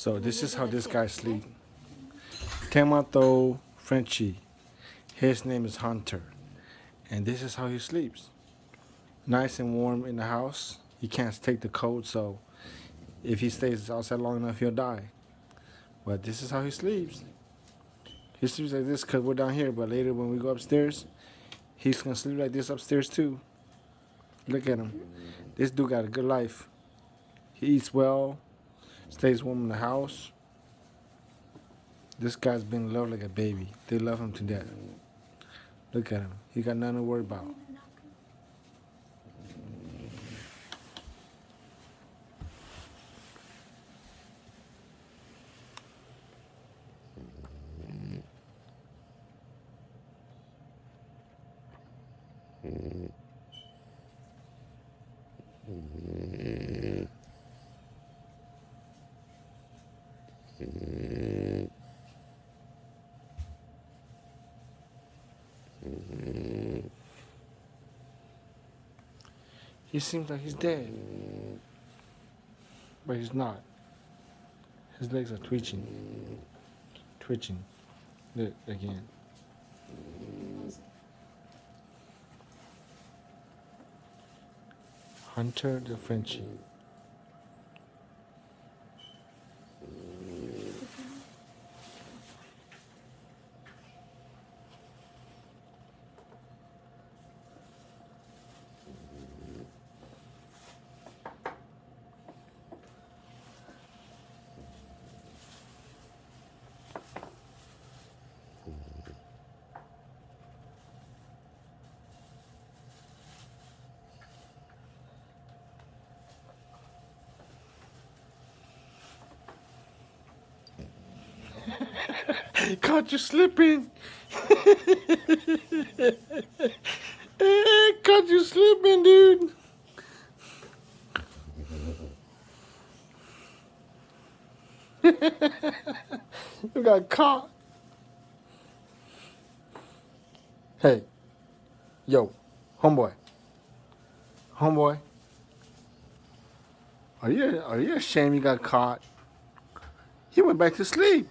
So this is how this guy sleep. Tamato Frenchie. His name is Hunter. And this is how he sleeps. Nice and warm in the house. He can't take the cold, so if he stays outside long enough, he'll die. But this is how he sleeps. He sleeps like this because we're down here, but later when we go upstairs, he's going to sleep like this upstairs too. Look at him. This dude got a good life. He eats well, stays warm in the house. This guy's been loved like a baby. They love him to death. Look at him. He got nothing to worry about. He seems like he's dead, but he's not. His legs are twitching. Look again. Hunter the Frenchie. Caught you slipping. Caught you slipping, dude. You got caught. Hey, yo, homeboy. Are you ashamed you got caught? He went back to sleep.